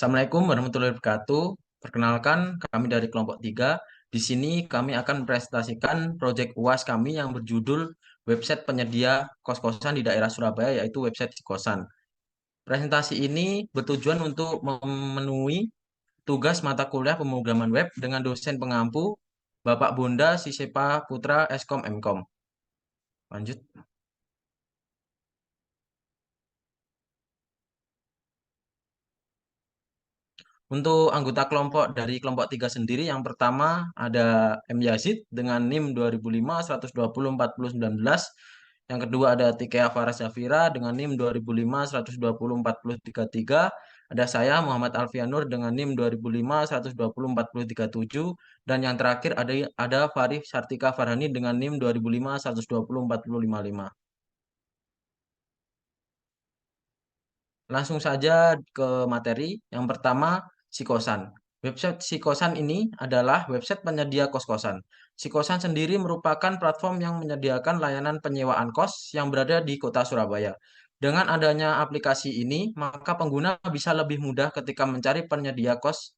Assalamualaikum warahmatullahi wabarakatuh. Perkenalkan, kami dari kelompok 3. Di sini kami akan mempresentasikan proyek UAS kami yang berjudul website penyedia kos-kosan di daerah Surabaya, yaitu website Sikosan. Presentasi ini bertujuan untuk memenuhi tugas mata kuliah pemrograman web dengan dosen pengampu Bapak Bonda Sisepa Putra Eskom Mkom. Lanjut. Untuk anggota kelompok dari kelompok 3 sendiri, yang pertama ada M. Yazid dengan NIM 2005 120 40 19. Yang kedua ada Tikea Farah Zafira dengan NIM 2005 120 40 33. Ada saya Muhammad Alfianur dengan NIM 2005 120 40 37. Dan yang terakhir ada Farif Sartika Farhani dengan NIM 2005 120 40 55. Langsung saja ke materi. Yang pertama, Sikosan. Website Sikosan ini adalah website penyedia kos-kosan. Sikosan sendiri merupakan platform yang menyediakan layanan penyewaan kos yang berada di kota Surabaya. Dengan adanya aplikasi ini, maka pengguna bisa lebih mudah ketika mencari penyedia kos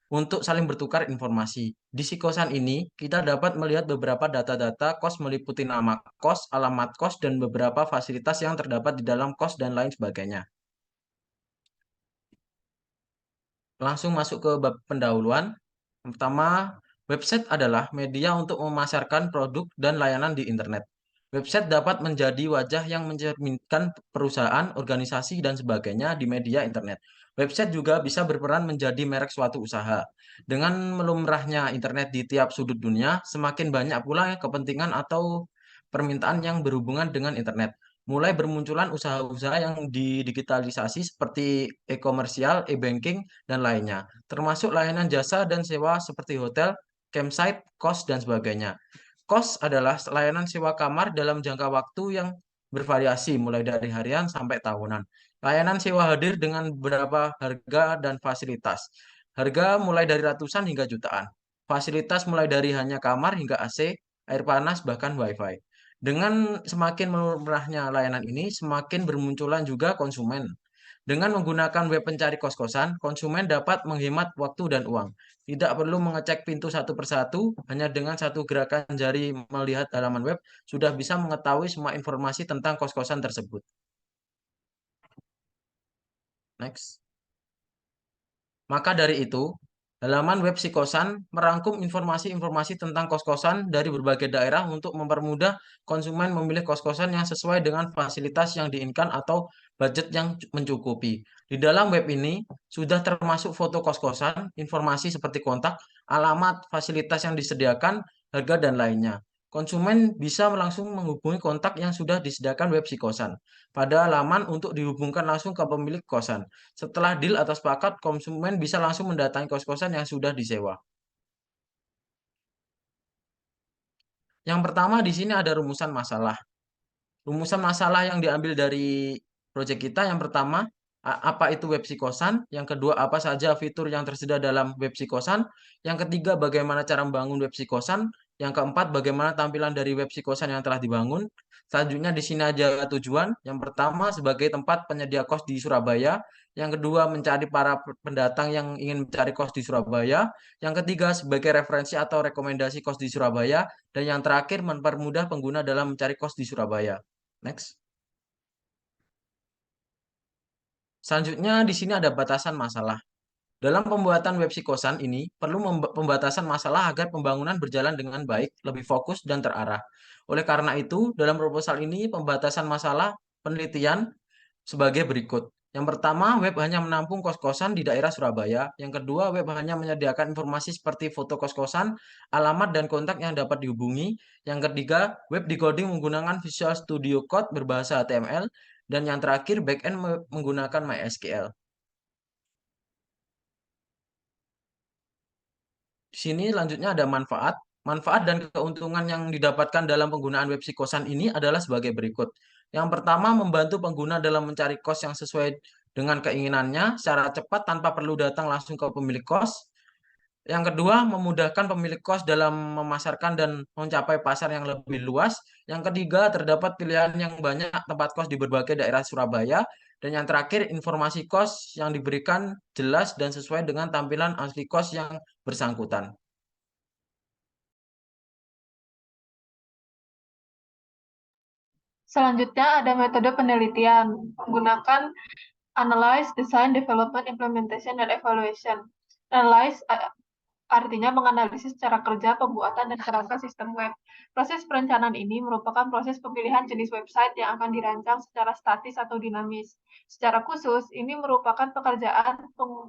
untuk saling bertukar informasi. Di Sikosan ini, kita dapat melihat beberapa data-data kos meliputi nama kos, alamat kos, dan beberapa fasilitas yang terdapat di dalam kos dan lain sebagainya. Langsung masuk ke bab pendahuluan. Pertama, website adalah media untuk memasarkan produk dan layanan di internet. Website dapat menjadi wajah yang mencerminkan perusahaan, organisasi, dan sebagainya di media internet. Website juga bisa berperan menjadi merek suatu usaha. Dengan melumrahnya internet di tiap sudut dunia, semakin banyak pula kepentingan atau permintaan yang berhubungan dengan internet. Mulai bermunculan usaha-usaha yang didigitalisasi seperti e-komersial, e-banking, dan lainnya, termasuk layanan jasa dan sewa seperti hotel, campsite, kos, dan sebagainya. Kos adalah layanan sewa kamar dalam jangka waktu yang bervariasi, mulai dari harian sampai tahunan. Layanan sewa hadir dengan beberapa harga dan fasilitas. Harga mulai dari ratusan hingga jutaan. Fasilitas mulai dari hanya kamar hingga AC, air panas, bahkan WiFi. Dengan semakin murahnya layanan ini, semakin bermunculan juga konsumen. Dengan menggunakan web pencari kos-kosan, konsumen dapat menghemat waktu dan uang. Tidak perlu mengecek pintu satu persatu, hanya dengan satu gerakan jari melihat halaman web, sudah bisa mengetahui semua informasi tentang kos-kosan tersebut. Next. Maka dari itu, halaman web Sikosan merangkum informasi-informasi tentang kos-kosan dari berbagai daerah untuk mempermudah konsumen memilih kos-kosan yang sesuai dengan fasilitas yang diinginkan atau budget yang mencukupi. Di dalam web ini sudah termasuk foto kos-kosan, informasi seperti kontak, alamat, fasilitas yang disediakan, harga, dan lainnya. Konsumen bisa langsung menghubungi kontak yang sudah disediakan web Sikosan pada laman untuk dihubungkan langsung ke pemilik kosan. Setelah deal atau sepakat, konsumen bisa langsung mendatangi kos-kosan yang sudah disewa. Yang pertama di sini ada rumusan masalah. Rumusan masalah yang diambil dari proyek kita, yang pertama, apa itu web psikosan? Yang kedua, apa saja fitur yang tersedia dalam web psikosan? Yang ketiga, bagaimana cara membangun web psikosan? Yang keempat, bagaimana tampilan dari web psikosan yang telah dibangun? Selanjutnya di sini ada tujuan. Yang pertama, sebagai tempat penyedia kos di Surabaya. Yang kedua, mencari para pendatang yang ingin mencari kos di Surabaya. Yang ketiga, sebagai referensi atau rekomendasi kos di Surabaya. Dan yang terakhir, mempermudah pengguna dalam mencari kos di Surabaya. Next. Selanjutnya di sini ada batasan masalah. Dalam pembuatan web psikosan ini perlu pembatasan masalah agar pembangunan berjalan dengan baik, lebih fokus dan terarah. Oleh karena itu, dalam proposal ini pembatasan masalah penelitian sebagai berikut. Yang pertama, web hanya menampung kos-kosan di daerah Surabaya. Yang kedua, web hanya menyediakan informasi seperti foto kos-kosan, alamat, dan kontak yang dapat dihubungi. Yang ketiga, web decoding menggunakan Visual Studio Code berbahasa HTML. Dan yang terakhir, backend menggunakan MySQL. Di sini lanjutnya ada manfaat. Manfaat dan keuntungan yang didapatkan dalam penggunaan web psikosan ini adalah sebagai berikut. Yang pertama, membantu pengguna dalam mencari kos yang sesuai dengan keinginannya secara cepat tanpa perlu datang langsung ke pemilik kos. Yang kedua, memudahkan pemilik kos dalam memasarkan dan mencapai pasar yang lebih luas. Yang ketiga, terdapat pilihan yang banyak tempat kos di berbagai daerah Surabaya. Dan yang terakhir, informasi kos yang diberikan jelas dan sesuai dengan tampilan asli kos yang bersangkutan. Selanjutnya ada metode penelitian menggunakan analyze, design, development, implementation, dan evaluation. Analyze artinya menganalisis cara kerja, pembuatan, dan kerangka sistem web. Proses perencanaan ini merupakan proses pemilihan jenis website yang akan dirancang secara statis atau dinamis. Secara khusus, ini merupakan pekerjaan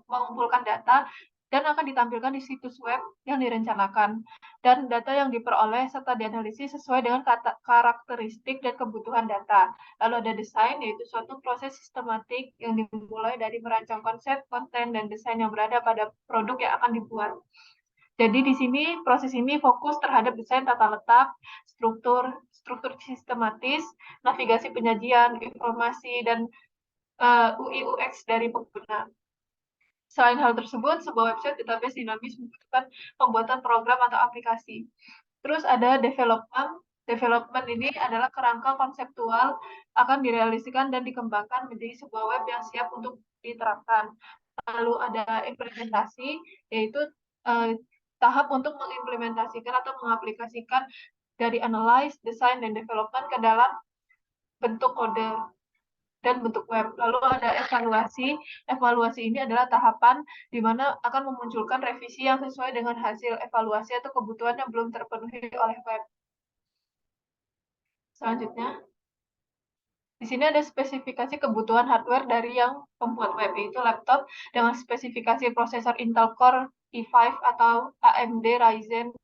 mengumpulkan data dan akan ditampilkan di situs web yang direncanakan. Dan data yang diperoleh serta dianalisis sesuai dengan karakteristik dan kebutuhan data. Lalu ada desain, yaitu suatu proses sistematik yang dimulai dari merancang konsep, konten, dan desain yang berada pada produk yang akan dibuat. Jadi di sini proses ini fokus terhadap desain tata letak, struktur sistematis, navigasi penyajian, informasi, dan UI UX dari pengguna. Selain hal tersebut, sebuah website database dinamis membutuhkan pembuatan program atau aplikasi. Terus ada development. Development ini adalah kerangka konseptual akan direalisasikan dan dikembangkan menjadi sebuah web yang siap untuk diterapkan. Lalu ada implementasi, yaitu tahap untuk mengimplementasikan atau mengaplikasikan dari analyze, design, dan development ke dalam bentuk kode dan bentuk web. Lalu ada evaluasi. Evaluasi ini adalah tahapan di mana akan memunculkan revisi yang sesuai dengan hasil evaluasi atau kebutuhan yang belum terpenuhi oleh web. Selanjutnya, di sini ada spesifikasi kebutuhan hardware dari yang pembuat web, yaitu laptop dengan spesifikasi prosesor Intel Core i5 atau AMD Ryzen 5,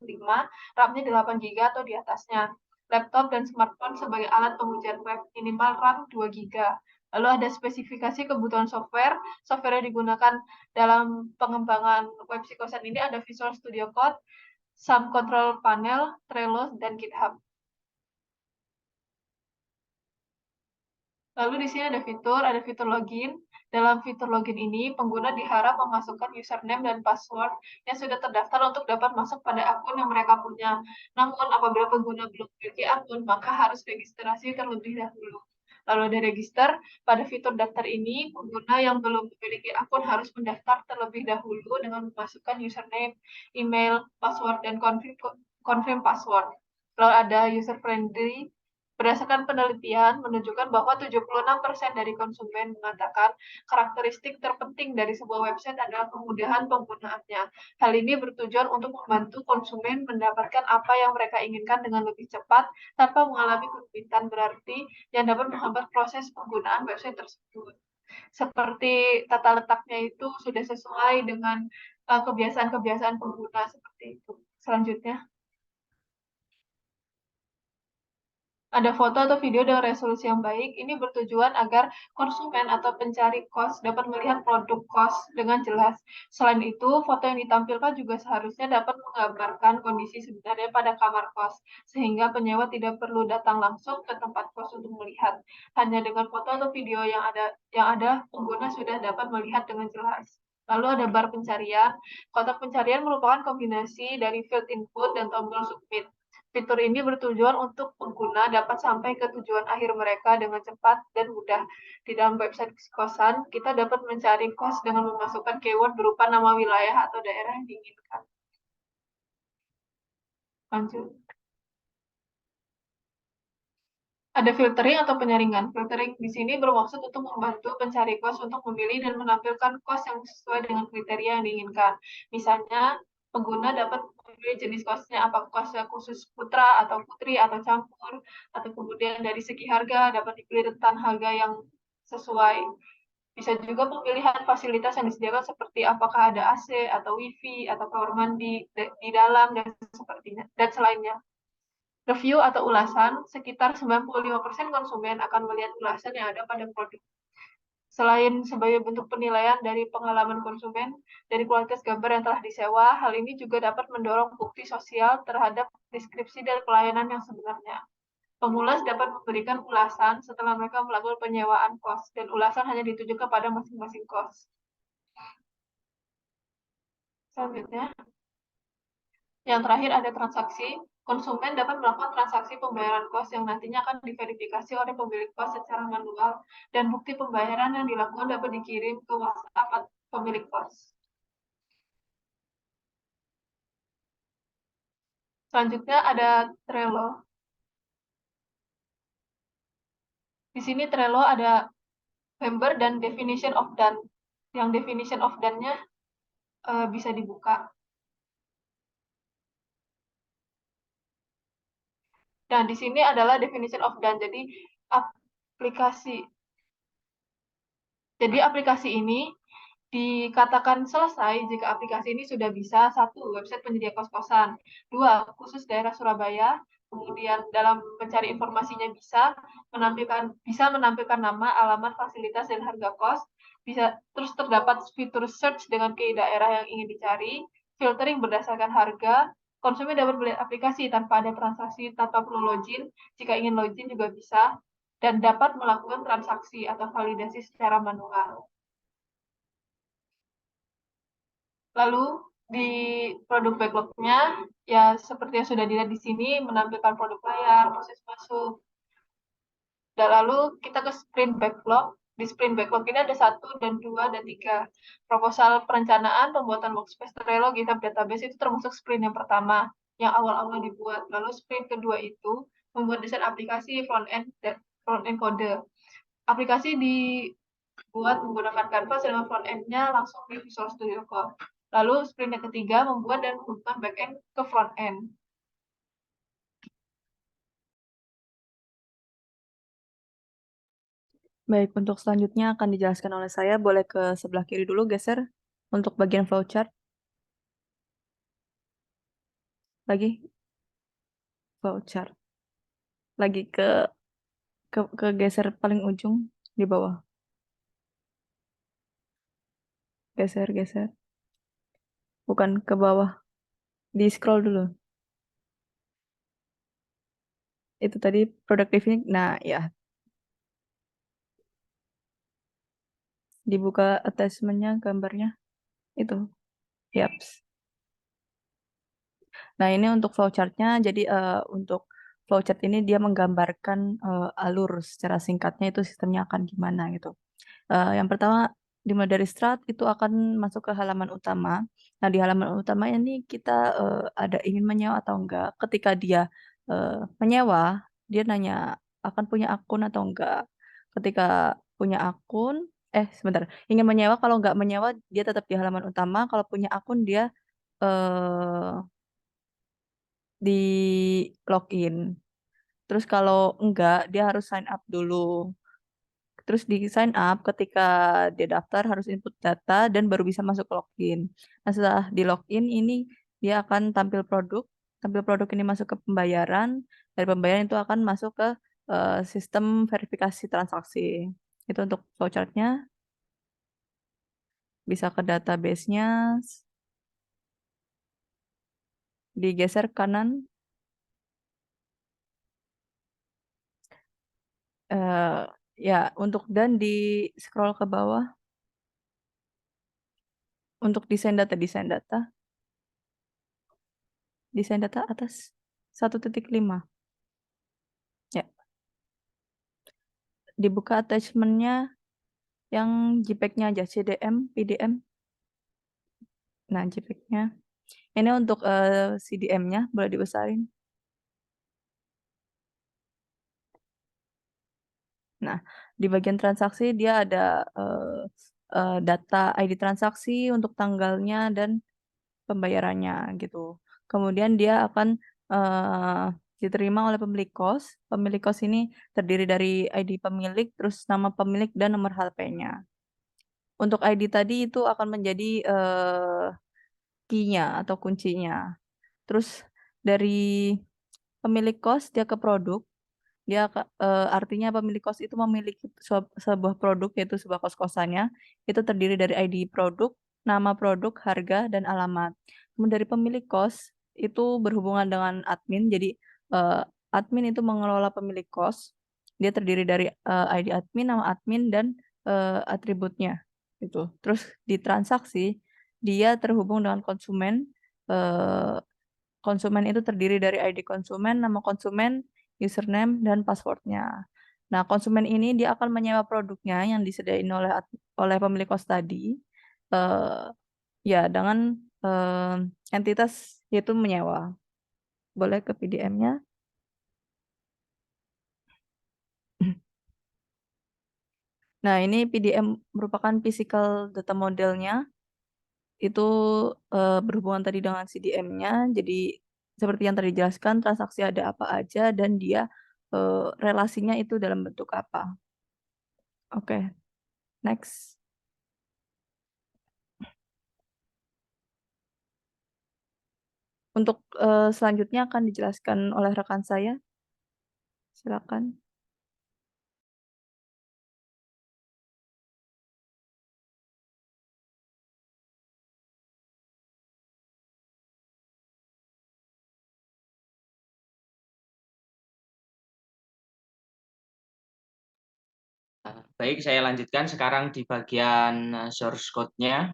RAM-nya 8 GB atau di atasnya. Laptop dan smartphone sebagai alat pengujian web, minimal RAM 2 GB. Lalu ada spesifikasi kebutuhan software. Software yang digunakan dalam pengembangan web psikosan ini ada Visual Studio Code, SAM Control Panel, Trello, dan GitHub. Lalu di sini ada fitur login. Dalam fitur login ini, pengguna diharap memasukkan username dan password yang sudah terdaftar untuk dapat masuk pada akun yang mereka punya. Namun, apabila pengguna belum memiliki akun, maka harus registrasi terlebih dahulu. Lalu ada register. Pada fitur daftar ini, pengguna yang belum memiliki akun harus mendaftar terlebih dahulu dengan memasukkan username, email, password, dan confirm password. Lalu ada user friendly. Berdasarkan penelitian menunjukkan bahwa 76% dari konsumen mengatakan karakteristik terpenting dari sebuah website adalah kemudahan penggunaannya. Hal ini bertujuan untuk membantu konsumen mendapatkan apa yang mereka inginkan dengan lebih cepat tanpa mengalami kesulitan berarti yang dapat menghambat proses penggunaan website tersebut. Seperti tata letaknya itu sudah sesuai dengan kebiasaan-kebiasaan pengguna seperti itu. Selanjutnya, ada foto atau video dengan resolusi yang baik. Ini bertujuan agar konsumen atau pencari kos dapat melihat produk kos dengan jelas. Selain itu, foto yang ditampilkan juga seharusnya dapat menggambarkan kondisi sebenarnya pada kamar kos, sehingga penyewa tidak perlu datang langsung ke tempat kos untuk melihat. Hanya dengan foto atau video yang ada, pengguna sudah dapat melihat dengan jelas. Lalu ada bar pencarian. Kotak pencarian merupakan kombinasi dari field input dan tombol submit. Fitur ini bertujuan untuk pengguna dapat sampai ke tujuan akhir mereka dengan cepat dan mudah. Di dalam website kosan, kita dapat mencari kos dengan memasukkan keyword berupa nama wilayah atau daerah yang diinginkan. Lanjut. Ada filtering atau penyaringan. Filtering di sini bermaksud untuk membantu pencari kos untuk memilih dan menampilkan kos yang sesuai dengan kriteria yang diinginkan. Misalnya, pengguna dapat memilih jenis kosnya, apakah kosnya khusus putra atau putri atau campur, atau kemudian dari segi harga dapat dipilih rentan harga yang sesuai. Bisa juga pemilihan fasilitas yang disediakan seperti apakah ada AC atau WiFi atau kamar mandi di dalam dan sepertinya dan selainnya. Review atau ulasan, sekitar 95% konsumen akan melihat ulasan yang ada pada produk. Selain sebagai bentuk penilaian dari pengalaman konsumen, dari kualitas gambar yang telah disewa, hal ini juga dapat mendorong bukti sosial terhadap deskripsi dan pelayanan yang sebenarnya. Pengulas dapat memberikan ulasan setelah mereka melakukan penyewaan kos, dan ulasan hanya ditujukan kepada masing-masing kos. Selanjutnya, Yang terakhir ada transaksi. Konsumen dapat melakukan transaksi pembayaran kos yang nantinya akan diverifikasi oleh pemilik kos secara manual dan bukti pembayaran yang dilakukan dapat dikirim ke WhatsApp pemilik kos. Selanjutnya ada Trello. Di sini Trello ada member dan definition of done. Yang definition of done-nya bisa dibuka. Nah, di sini adalah definition of done. Jadi aplikasi ini dikatakan selesai jika aplikasi ini sudah bisa: 1. Website penyedia kos-kosan; 2. Khusus daerah Surabaya; kemudian dalam mencari informasinya bisa menampilkan nama, alamat, fasilitas, dan harga kos; terus terdapat fitur search dengan key daerah yang ingin dicari; filtering berdasarkan harga; konsumen dapat melihat aplikasi tanpa ada transaksi, tanpa perlu login; jika ingin login juga bisa; dan dapat melakukan transaksi atau validasi secara manual. Lalu di produk backlog-nya, ya seperti yang sudah dilihat di sini, menampilkan produk layar, proses masuk. Dan lalu kita ke sprint backlog. Di sprint backlog ini ada 1 dan 2 dan 3. Proposal perencanaan pembuatan workspace Trello GitHub Database itu termasuk sprint yang pertama, yang awal-awal dibuat. Lalu sprint kedua itu membuat desain aplikasi front-end kode. Aplikasi dibuat menggunakan Canvas dan front-end-nya langsung di Visual Studio Code. Lalu sprint yang ketiga membuat dan menghubungkan back-end ke front-end. Baik, untuk selanjutnya akan dijelaskan oleh saya. Boleh ke sebelah kiri dulu, geser. Untuk bagian flowchart. Lagi. Flowchart. Lagi ke geser paling ujung di bawah. Geser, geser. Bukan ke bawah. Di scroll dulu. Itu tadi productivity. Nah, ya. Dibuka attachment-nya, gambarnya. Itu. Yaps. Nah, ini untuk flowchart-nya. Jadi, untuk flowchart ini dia menggambarkan alur secara singkatnya itu sistemnya akan gimana gitu. Yang pertama, dimulai dari start itu akan masuk ke halaman utama. Nah, di halaman utama ini kita ada ingin menyewa atau enggak. Ketika dia menyewa, dia nanya akan punya akun atau enggak. Ketika punya akun, sebentar, ingin menyewa, kalau enggak menyewa dia tetap di halaman utama. Kalau punya akun dia eh, di login. Terus kalau enggak, dia harus sign up dulu. Terus di sign up, ketika dia daftar harus input data dan baru bisa masuk ke login. Nah, setelah di login ini dia akan tampil produk. Tampil produk ini masuk ke pembayaran. Dari pembayaran itu akan masuk ke sistem verifikasi transaksi. Itu untuk flowchart-nya. Bisa ke database-nya. Digeser kanan. Ya, untuk dan di scroll ke bawah. Untuk desain data. Desain data atas 1.5. Ya. Dibuka attachment-nya yang JPEG-nya aja, CDM, PDM. Nah, JPEG-nya. Ini untuk CDM-nya, boleh dibesarin. Nah, di bagian transaksi dia ada data ID transaksi untuk tanggalnya dan pembayarannya gitu. Kemudian dia akan diterima oleh pemilik kos. Pemilik kos ini terdiri dari ID pemilik, terus nama pemilik dan nomor HP-nya. Untuk ID tadi itu akan menjadi key-nya atau kuncinya. Terus dari pemilik kos dia ke produk. Dia artinya pemilik kos itu memiliki sebuah produk, yaitu sebuah kos-kosannya. Itu terdiri dari ID produk, nama produk, harga, dan alamat. Kemudian dari pemilik kos itu berhubungan dengan admin. Jadi admin itu mengelola pemilik kos. Dia terdiri dari ID admin, nama admin, dan atributnya. Gitu. Terus di transaksi dia terhubung dengan konsumen. konsumen itu terdiri dari ID konsumen, nama konsumen, username, dan passwordnya. Nah, konsumen ini dia akan menyewa produknya yang disediain oleh pemilik kos tadi, eh, ya dengan entitas yaitu menyewa. Boleh ke PDM-nya. Nah, ini PDM merupakan physical data modelnya. Itu berhubungan tadi dengan CDM-nya. Jadi seperti yang tadi dijelaskan, transaksi ada apa aja dan dia relasinya itu dalam bentuk apa. Oke, next. Untuk selanjutnya akan dijelaskan oleh rekan saya. Silakan. Baik, saya lanjutkan sekarang di bagian source code-nya.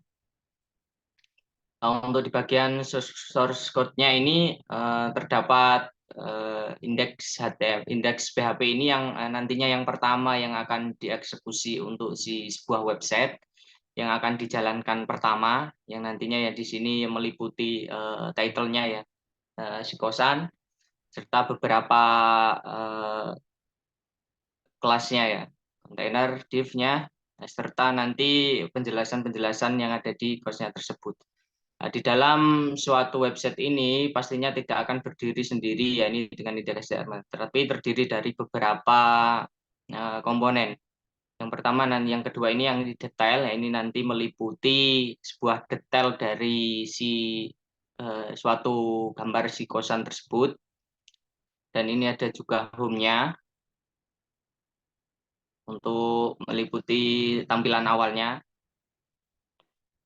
Untuk di bagian source code-nya ini terdapat indeks HTML, indeks PHP ini yang nantinya yang pertama yang akan dieksekusi untuk sebuah website yang akan dijalankan pertama, yang nantinya ya di sini meliputi title-nya ya, si kosan, serta beberapa kelasnya ya, kontainer, div-nya, serta nanti penjelasan-penjelasan yang ada di kosnya tersebut. Di dalam suatu website ini pastinya tidak akan berdiri sendiri ya ini dengan indeks HTML, tetapi terdiri dari beberapa komponen. Yang pertama dan yang kedua ini yang detail, ya ini nanti meliputi sebuah detail dari suatu gambar si kosan tersebut. Dan ini ada juga home-nya untuk meliputi tampilan awalnya.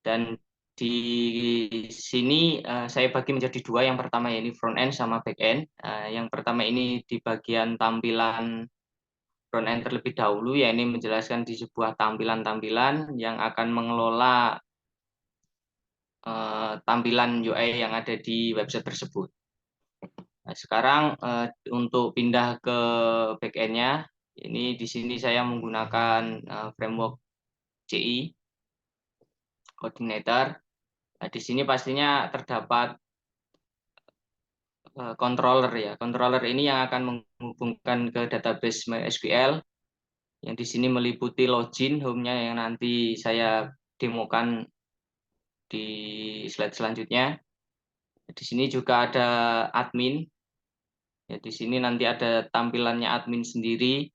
Dan di sini saya bagi menjadi dua. Yang pertama ini front end sama back end. Yang pertama ini di bagian tampilan front end terlebih dahulu, ya ini menjelaskan di sebuah tampilan-tampilan yang akan mengelola tampilan UI yang ada di website tersebut. Nah, sekarang untuk pindah ke back end-nya, ini di sini saya menggunakan framework CI Coordinator. Nah, di sini pastinya terdapat controller ya. Controller ini yang akan menghubungkan ke database MySQL, yang di sini meliputi login, home-nya yang nanti saya demokan di slide selanjutnya. Di sini juga ada admin. Ya, di sini nanti ada tampilannya admin sendiri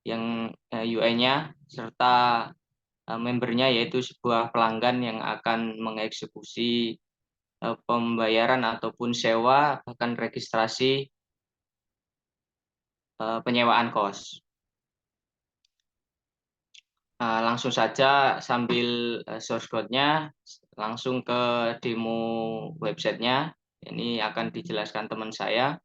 yang UI-nya serta membernya, yaitu sebuah pelanggan yang akan mengeksekusi pembayaran ataupun sewa bahkan registrasi penyewaan kos. Langsung saja sambil source code-nya langsung ke demo websitenya. Ini akan dijelaskan teman saya.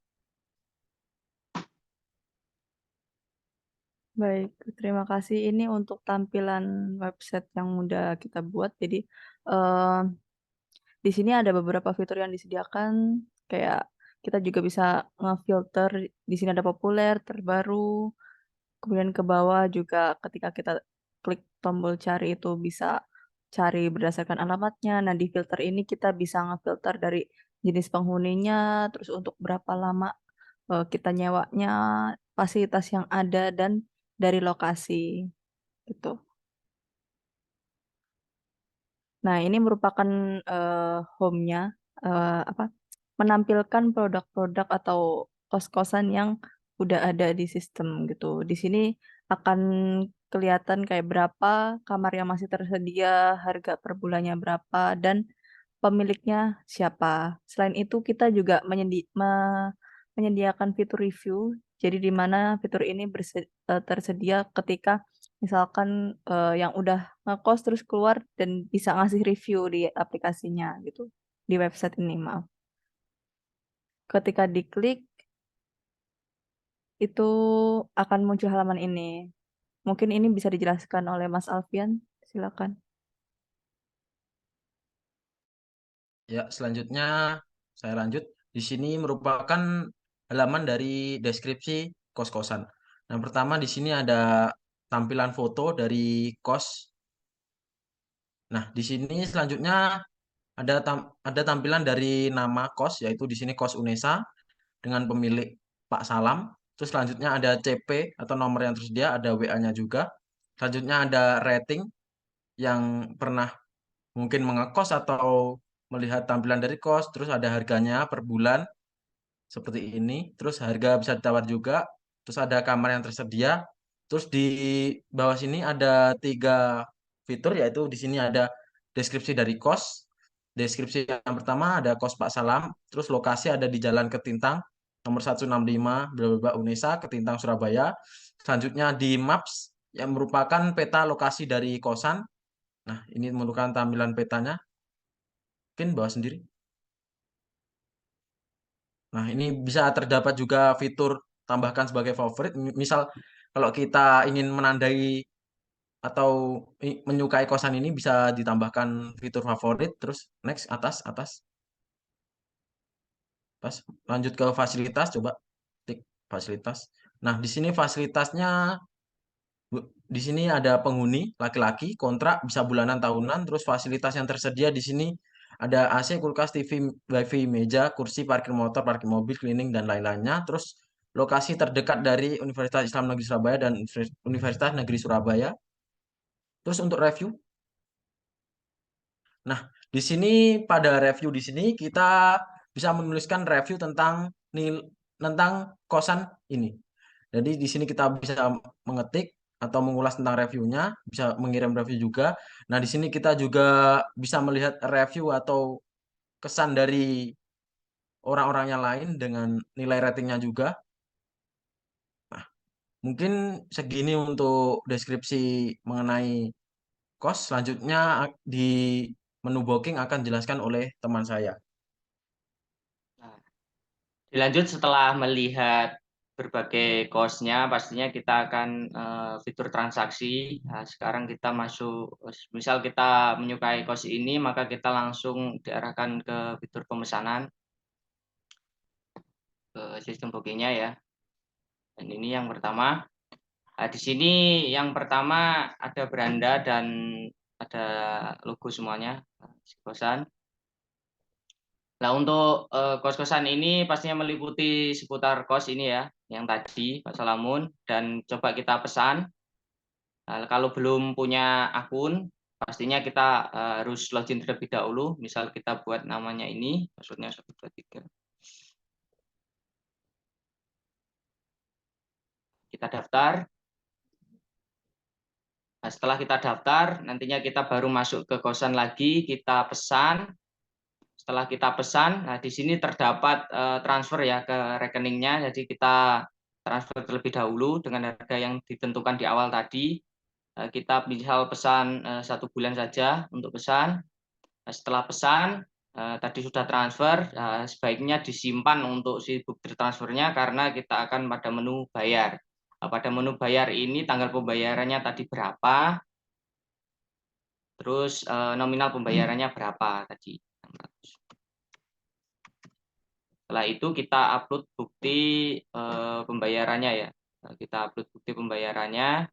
Baik, terima kasih. Ini untuk tampilan website yang udah kita buat. Jadi di sini ada beberapa fitur yang disediakan, kayak kita juga bisa ngefilter. Di sini ada populer, terbaru, kemudian ke bawah juga ketika kita klik tombol cari itu bisa cari berdasarkan alamatnya. Nah, di filter ini kita bisa ngefilter dari jenis penghuninya, terus untuk berapa lama kita nyewanya, fasilitas yang ada, dan dari lokasi gitu. Nah, ini merupakan home-nya, menampilkan produk-produk atau kos-kosan yang udah ada di sistem gitu. Di sini akan kelihatan kayak berapa kamar yang masih tersedia, harga per bulannya berapa, dan pemiliknya siapa. Selain itu, kita juga menyediakan fitur review. Jadi di mana fitur ini tersedia ketika misalkan yang udah ngekos terus keluar dan bisa ngasih review di aplikasinya gitu, di website ini, maaf. Ketika diklik itu akan muncul halaman ini. Mungkin ini bisa dijelaskan oleh Mas Alfian, silakan. Ya, selanjutnya saya lanjut. Di sini merupakan halaman dari deskripsi kos-kosan. Yang pertama di sini ada tampilan foto dari kos. Nah, di sini selanjutnya ada tampilan dari nama kos, yaitu di sini kos Unesa dengan pemilik Pak Salam. Terus selanjutnya ada CP atau nomor yang tersedia, ada WA-nya juga. Selanjutnya ada rating yang pernah mungkin mengekos atau melihat tampilan dari kos. Terus ada harganya per bulan seperti ini. Terus harga bisa ditawar juga. Terus ada kamar yang tersedia. Terus di bawah sini ada 3 fitur, yaitu di sini ada deskripsi dari kos. Deskripsi yang pertama ada kos Pak Salam. Terus lokasi ada di Jalan Ketintang nomor 165 bla bla bla Unesa Ketintang Surabaya. Selanjutnya di Maps yang merupakan peta lokasi dari kosan. Nah, ini merupakan tampilan petanya. Mungkin bawah sendiri. Nah, ini bisa terdapat juga fitur tambahkan sebagai favorit. Misal kalau kita ingin menandai atau menyukai kosan ini bisa ditambahkan fitur favorit. Terus next, atas, atas, pas lanjut ke fasilitas, coba klik fasilitas. Nah, di sini fasilitasnya di sini ada penghuni laki-laki, kontrak bisa bulanan tahunan, terus fasilitas yang tersedia di sini ada AC, kulkas, TV, WiFi, meja, kursi, parkir motor, parkir mobil, cleaning dan lain-lainnya. Terus lokasi terdekat dari Universitas Islam Negeri Surabaya dan Universitas Negeri Surabaya. Terus untuk review. Nah, di sini pada review di sini kita bisa menuliskan review tentang kosan ini. Jadi di sini kita bisa mengetik atau mengulas tentang reviewnya, bisa mengirim review juga. Nah, di sini kita juga bisa melihat review atau kesan dari orang-orang yang lain dengan nilai ratingnya juga. Nah, mungkin segini untuk deskripsi mengenai kos. Selanjutnya di menu booking akan dijelaskan oleh teman saya. Nah, dilanjut setelah melihat berbagai cost-nya, pastinya kita akan fitur transaksi. Nah, sekarang kita masuk, misal kita menyukai cost ini, maka kita langsung diarahkan ke fitur pemesanan, ke sistem bookingnya ya. Dan ini yang pertama. Nah, di sini yang pertama ada beranda dan ada logo semuanya, kosan. Nah, untuk kos-kosan ini pastinya meliputi seputar kos ini ya, yang tadi Pak Salamun, dan coba kita pesan. Nah, kalau belum punya akun, pastinya kita harus login terlebih dahulu. Misal kita buat namanya ini, maksudnya 123. Kita daftar. Nah, setelah kita daftar, nantinya kita baru masuk ke kosan lagi, kita pesan. Setelah kita pesan, nah di sini terdapat transfer ya ke rekeningnya. Jadi kita transfer terlebih dahulu dengan harga yang ditentukan di awal tadi. Kita misal pesan 1 bulan saja untuk pesan. Nah, setelah pesan tadi sudah transfer, sebaiknya disimpan untuk si bukti transfernya karena kita akan pada menu bayar. Nah, pada menu bayar ini tanggal pembayarannya tadi berapa, terus nominal pembayarannya berapa tadi. Setelah itu kita upload bukti pembayarannya ya. Kita upload bukti pembayarannya,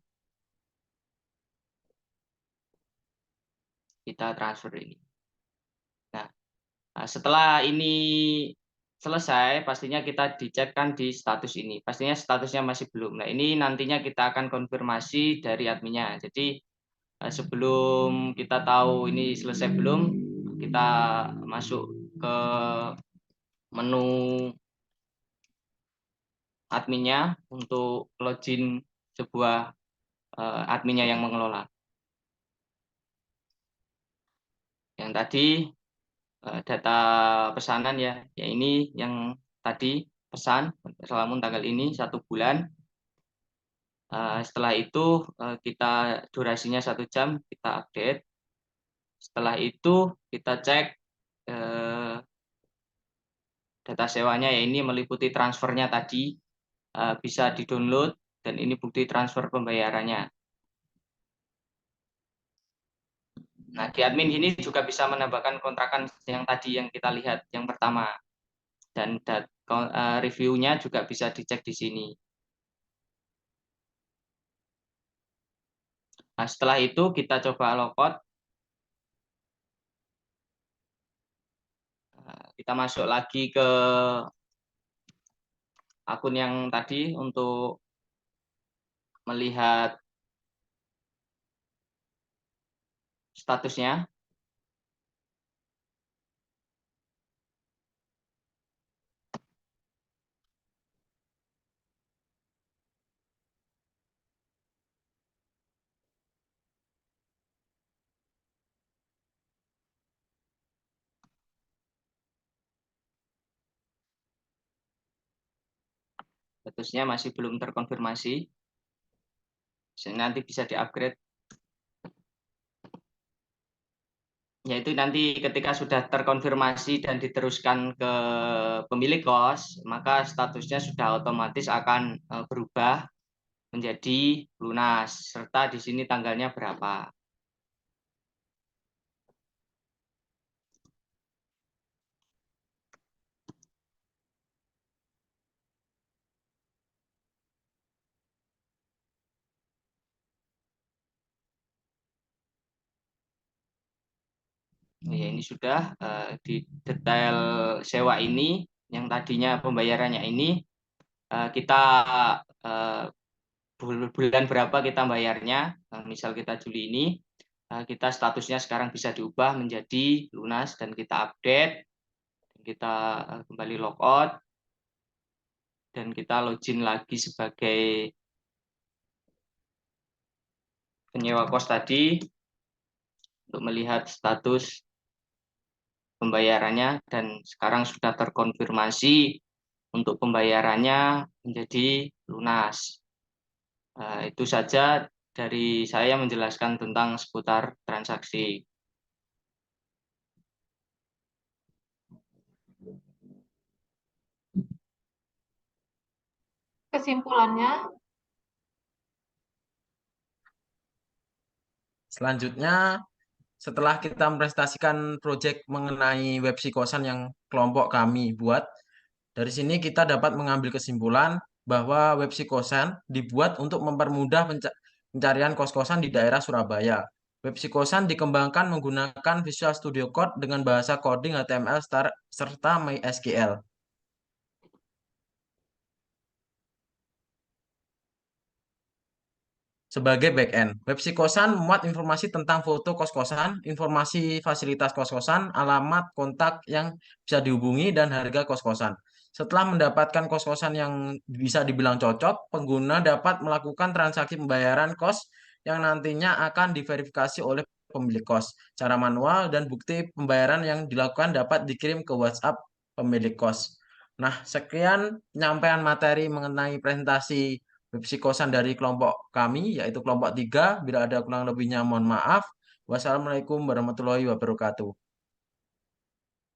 kita transfer ini. Nah, setelah ini selesai, pastinya kita dicekkan di status ini. Pastinya statusnya masih belum. Nah, ini nantinya kita akan konfirmasi dari adminnya. Jadi sebelum kita tahu ini selesai belum, kita masuk ke menu adminnya untuk login sebuah adminnya yang mengelola. Yang tadi data pesanan ya ini yang tadi pesan Salamun tanggal ini 1 bulan. Setelah itu kita durasinya 1 jam, kita update. Setelah itu kita cek data sewanya ya ini meliputi transfernya tadi, bisa di-download dan ini bukti transfer pembayarannya. Nah, di admin ini juga bisa menambahkan kontrakan yang tadi yang kita lihat yang pertama. dan reviewnya juga bisa dicek di sini. Nah, setelah itu kita coba logout. Kita masuk lagi ke akun yang tadi untuk melihat statusnya. Statusnya masih belum terkonfirmasi. Nanti bisa di-upgrade. Yaitu nanti ketika sudah terkonfirmasi dan diteruskan ke pemilik kos, maka statusnya sudah otomatis akan berubah menjadi lunas, serta di sini tanggalnya berapa. Ya, ini sudah di detail sewa ini, yang tadinya pembayarannya ini, kita bulan berapa kita bayarnya, misal kita Juli ini, kita statusnya sekarang bisa diubah menjadi lunas dan kita update, kita kembali logout, dan kita login lagi sebagai penyewa kos tadi untuk melihat status pembayarannya, dan sekarang sudah terkonfirmasi untuk pembayarannya menjadi lunas. Itu saja dari saya menjelaskan tentang seputar transaksi. Kesimpulannya, Selanjutnya, setelah kita mempresentasikan proyek mengenai web psikosan yang kelompok kami buat, dari sini kita dapat mengambil kesimpulan bahwa web psikosan dibuat untuk mempermudah pencarian kos-kosan di daerah Surabaya. Web psikosan dikembangkan menggunakan Visual Studio Code dengan bahasa coding HTML serta MySQL. Sebagai backend, web psikosan memuat informasi tentang foto kos-kosan, informasi fasilitas kos-kosan, alamat kontak yang bisa dihubungi, dan harga kos-kosan. Setelah mendapatkan kos-kosan yang bisa dibilang cocok, pengguna dapat melakukan transaksi pembayaran kos yang nantinya akan diverifikasi oleh pemilik kos secara manual, dan bukti pembayaran yang dilakukan dapat dikirim ke WhatsApp pemilik kos. Nah, sekian penyampaian materi mengenai presentasi psikosan dari kelompok kami, yaitu kelompok 3. Bila ada kurang lebihnya, mohon maaf. Wassalamualaikum warahmatullahi wabarakatuh.